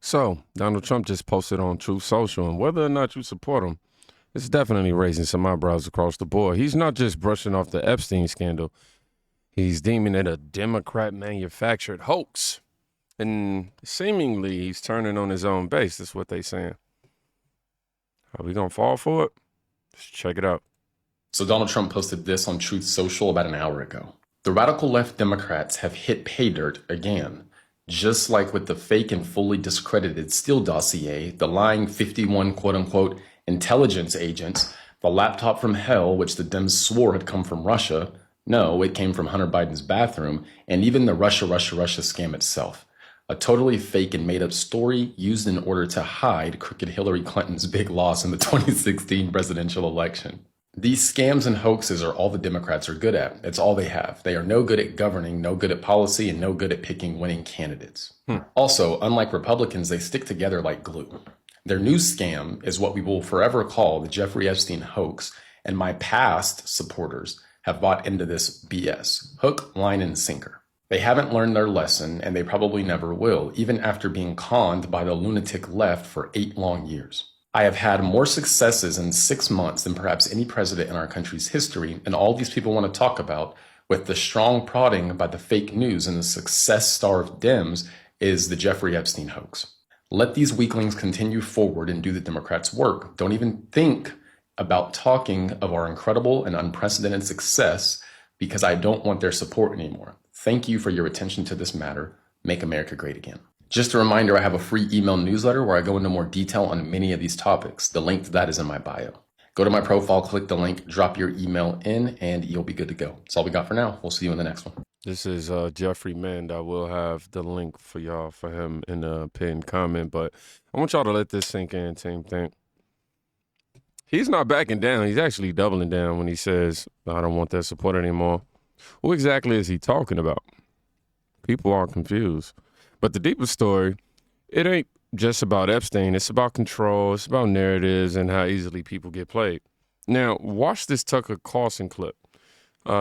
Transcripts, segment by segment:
So, Donald Trump just posted on Truth Social, and whether or not you support him, it's definitely raising some eyebrows across the board. He's not just brushing off the Epstein scandal. He's deeming it a Democrat-manufactured hoax. And seemingly, he's turning on his own base. That's what they're saying. Are we going to fall for it? Let's check it out. So Donald Trump posted this on Truth Social about an hour ago. The radical left Democrats have hit pay dirt again. Just like with the fake and fully discredited Steele Dossier, the lying 51 quote-unquote intelligence agents, the laptop from hell, which the Dems swore had come from Russia. No, it came from Hunter Biden's bathroom, and even the Russia scam itself. A totally fake and made-up story used in order to hide crooked Hillary Clinton's big loss in the 2016 presidential election. These scams and hoaxes are all the Democrats are good at. It's all they have. They are no good at governing, no good at policy, and no good at picking winning candidates. Also, unlike Republicans, they stick together like glue. Their new scam is what we will forever call the Jeffrey Epstein hoax, and my past supporters have bought into this BS. Hook, line, and sinker. They haven't learned their lesson, and they probably never will, even after being conned by the lunatic left for 8 long years. I have had more successes in 6 months than perhaps any president in our country's history, and all these people want to talk about, with the strong prodding by the fake news and the success-starved Dems, is the Jeffrey Epstein hoax. Let these weaklings continue forward and do the Democrats' work. Don't even think about talking of our incredible and unprecedented success, because I don't want their support anymore. Thank you for your attention to this matter. Make America great again. Just a reminder, I have a free email newsletter where I go into more detail on many of these topics. The link to that is in my bio. Go to my profile, click the link, drop your email in, and you'll be good to go. That's all we got for now. We'll see you in the next one. This is Jeffrey Mend. I will have the link for y'all, for him in the pinned comment, but I want y'all to let this sink in, team. Think. He's not backing down. He's actually doubling down when he says, I don't want their support anymore. What exactly is he talking about? People are confused. But the deeper story, it ain't just about Epstein. It's about control. It's about narratives and how easily people get played. Now, watch this Tucker Carlson clip.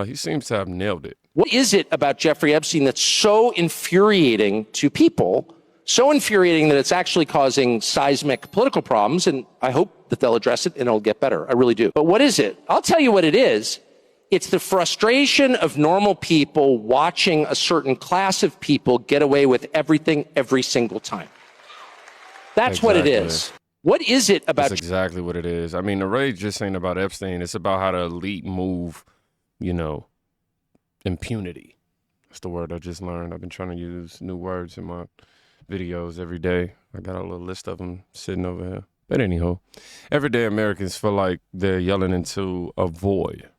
He seems to have nailed it. What is it about Jeffrey Epstein that's so infuriating to people, so infuriating that it's actually causing seismic political problems? And I hope that they'll address it and it'll get better. I really do. But what is it? I'll tell you what it is. It's the frustration of normal people watching a certain class of people get away with everything every single time. That's exactly what it is. What is it about? That's exactly what it is. I mean, the rage just ain't about Epstein. It's about how the elite move, impunity. That's the word I just learned. I've been trying to use new words in my videos every day. I got a little list of them sitting over here. But anyhow, everyday Americans feel like they're yelling into a void,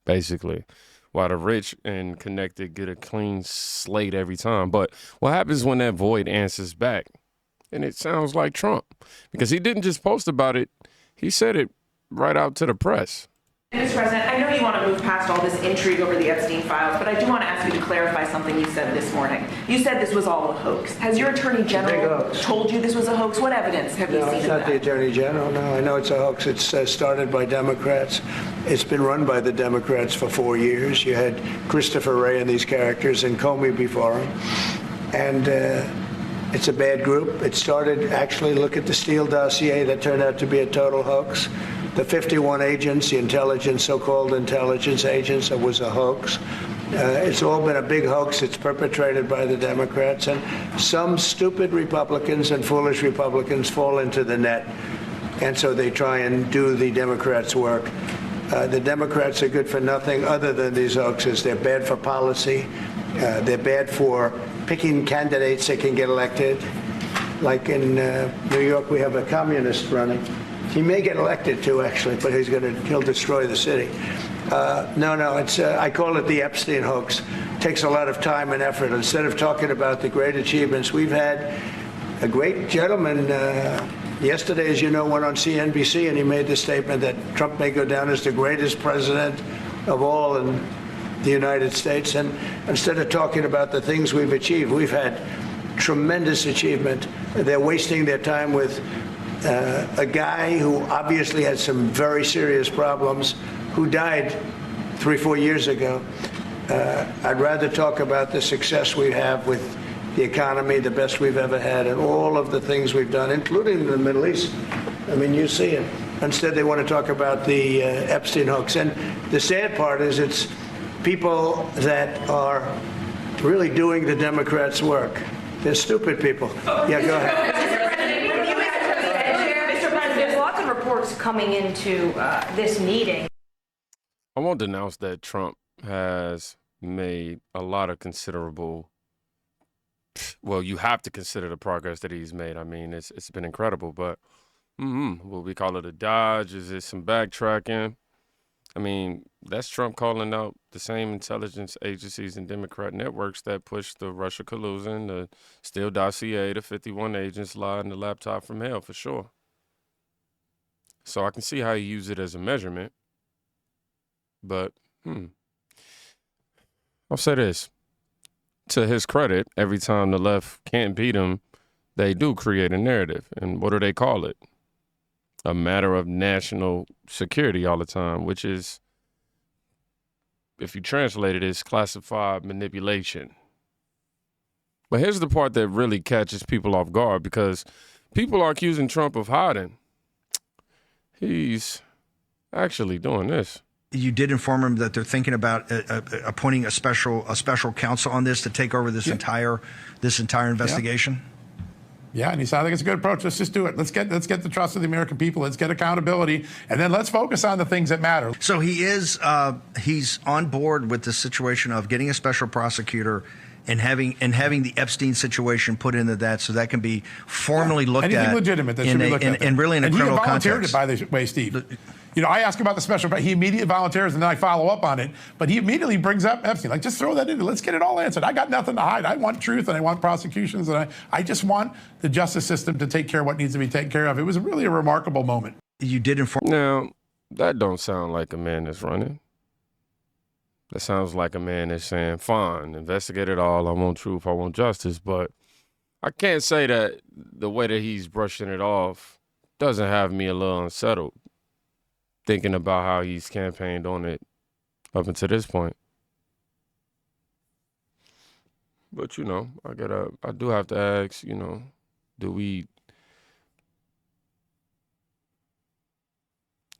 basically, while the rich and connected get a clean slate every time. But what happens when that void answers back? And it sounds like Trump, because he didn't just post about it. He said it right out to the press. Mr. President, I know you want to move past all this intrigue over the Epstein files, but I do want to ask you to clarify something you said this morning. You said this was all a hoax. Has your Attorney General told you this was a hoax? What evidence have you seen of that? No, it's not the Attorney General. No, I know it's a hoax. It's started by Democrats. It's been run by the Democrats for 4 years. You had Christopher Wray and these characters and Comey before him. And it's a bad group. It started, actually, look at the Steele Dossier. That turned out to be a total hoax. The 51 agents, the intelligence, so-called intelligence agents, it was a hoax. It's all been a big hoax. It's perpetrated by the Democrats. And some stupid Republicans and foolish Republicans fall into the net. And so they try and do the Democrats' work. The Democrats are good for nothing other than these hoaxes. They're bad for policy. They're bad for picking candidates that can get elected. Like in New York, we have a communist running. He may get elected too, actually, but he'll destroy the city. It's I call it the Epstein hoax. It takes a lot of time and effort. Instead of talking about the great achievements, we've had a great gentleman yesterday, as you know, went on CNBC and he made the statement that Trump may go down as the greatest president of all in the United States. And instead of talking about the things we've achieved, we've had tremendous achievement. They're wasting their time with a guy who obviously had some very serious problems, who died 3-4 years ago. I'd rather talk about the success we have with the economy the best we've ever had, and all of the things we've done, including the Middle East. I mean, you see it. Instead, they want to talk about the Epstein hoax. And the sad part is it's people that are really doing the Democrats' work. They're stupid people. Yeah, go ahead. Mr. President, there's lots of reports coming into this meeting. I won't denounce that Trump has made a lot of considerable. Well, you have to consider the progress that he's made. I mean, it's been incredible, but will we call it a dodge? Is it some backtracking? I mean, that's Trump calling out the same intelligence agencies and Democrat networks that pushed the Russia collusion, the Steele Dossier, the 51 agents lied in the laptop from hell, for sure. So I can see how you use it as a measurement. But, I'll say this. To his credit, every time the left can't beat him, they do create a narrative. And what do they call it? A matter of national security all the time, which is, if you translate it, is classified manipulation. But here's the part that really catches people off guard, because people are accusing Trump of hiding. He's actually doing this. You did inform him that they're thinking about appointing a special counsel on this to take over this entire investigation. Yeah, and he said, I think it's a good approach. Let's just do it. Let's get the trust of the American people. Let's get accountability, and then let's focus on the things that matter. So he's on board with the situation of getting a special prosecutor and having the Epstein situation put into that, so that can be formally looked Anything at. legitimate that should be looked at. And really in a criminal context. He volunteered it, by the way, Steve. You know, I ask about the special, but he immediately volunteers, and then I follow up on it. But he immediately brings up Epstein. Like, just throw that in. Let's get it all answered. I got nothing to hide. I want truth, and I want prosecutions, and I just want the justice system to take care of what needs to be taken care of. It was really a remarkable moment. You did inform. Now, that don't sound like a man that's running. That sounds like a man that's saying, fine, investigate it all. I want truth. I want justice. But I can't say that the way that he's brushing it off doesn't have me a little unsettled, thinking about how he's campaigned on it up until this point. But, you know, I do have to ask, you know,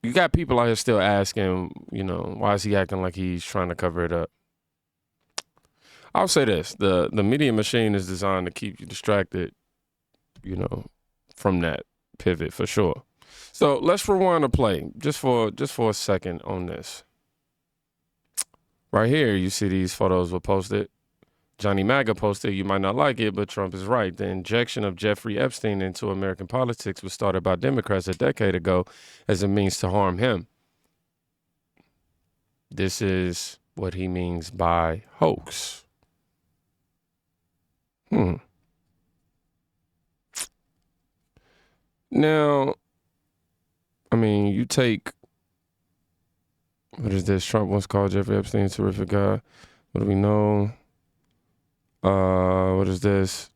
you got people out here still asking, you know, why is he acting like he's trying to cover it up? I'll say this, the media machine is designed to keep you distracted, you know, from that pivot for sure. So let's rewind the play just for a second on this. Right here, you see these photos were posted. Johnny MAGA posted, you might not like it, but Trump is right. The injection of Jeffrey Epstein into American politics was started by Democrats a decade ago as a means to harm him. This is what he means by hoax. Now, I mean, you take, what is this? Trump once called Jeffrey Epstein a terrific guy. What do we know? What is this?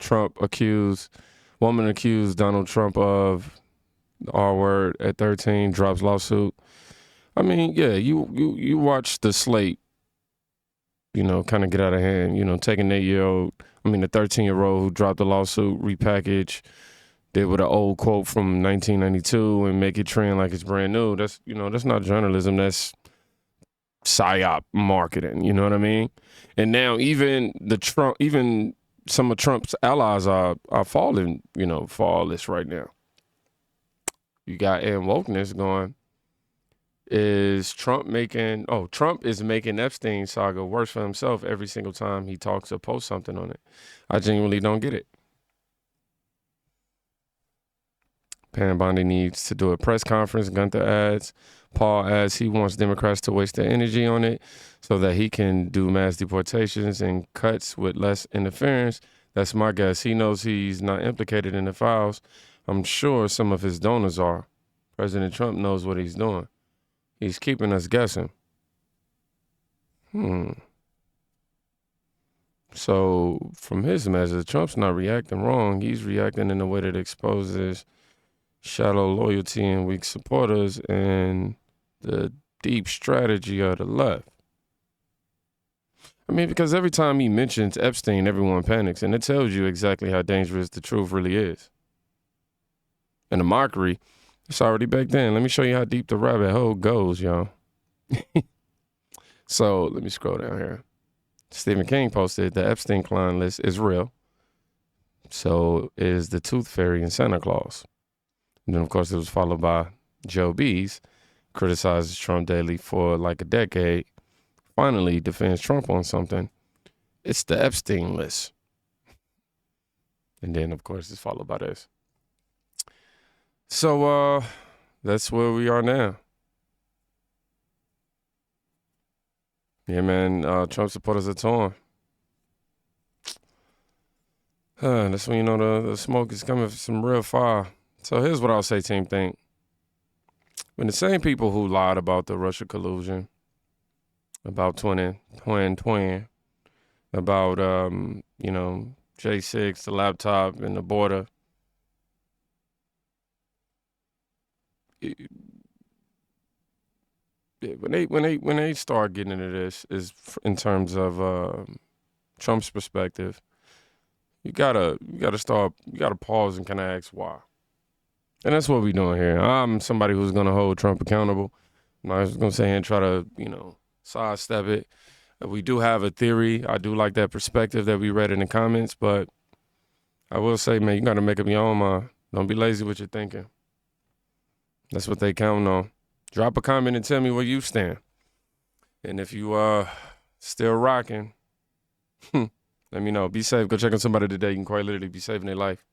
Woman accused Donald Trump of the R word at 13, drops lawsuit. I mean, yeah, you watch the slate, you know, kind of get out of hand, you know, taking the 13-year-old who dropped the lawsuit, repackage, did with an old quote from 1992 and make it trend like it's brand new. That's not journalism. That's psyop marketing. You know what I mean? And now even some of Trump's allies are falling, you know, for all this right now. You got wokeness going. Trump is making Epstein saga worse for himself every single time he talks or posts something on it. I genuinely don't get it. Pam Bondi needs to do a press conference. Gunther adds. Paul adds he wants Democrats to waste their energy on it so that he can do mass deportations and cuts with less interference. That's my guess. He knows he's not implicated in the files. I'm sure some of his donors are. President Trump knows what he's doing. He's keeping us guessing. So from his measure, Trump's not reacting wrong. He's reacting in a way that exposes shallow loyalty and weak supporters and the deep strategy of the left. I mean, because every time he mentions Epstein, everyone panics, and it tells you exactly how dangerous the truth really is. And the mockery, it's already baked in. Let me show you how deep the rabbit hole goes, y'all. So let me scroll down here. Stephen King posted the Epstein client list is real. So is the Tooth Fairy and Santa Claus. And then, of course, it was followed by Joe B's, criticizes Trump daily for like a decade, finally defends Trump on something. It's the Epstein list. And then, of course, it's followed by this. So that's where we are now. Yeah, man, Trump supporters are torn. That's when you know the smoke is coming from some real fire. So here's what I'll say, Team Think. When the same people who lied about the Russia collusion, about twin, about, J6, the laptop, and the border, when they start getting into this, is in terms of Trump's perspective, you gotta pause and kind of ask why. And that's what we're doing here. I'm somebody who's gonna hold Trump accountable. I'm not just gonna say and try to, sidestep it. We do have a theory. I do like that perspective that we read in the comments, but I will say, man, you gotta make up your own mind. Don't be lazy with your thinking. That's what they count on. Drop a comment and tell me where you stand. And if you still rocking, let me know. Be safe. Go check on somebody today. You can quite literally be saving their life.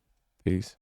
Peace.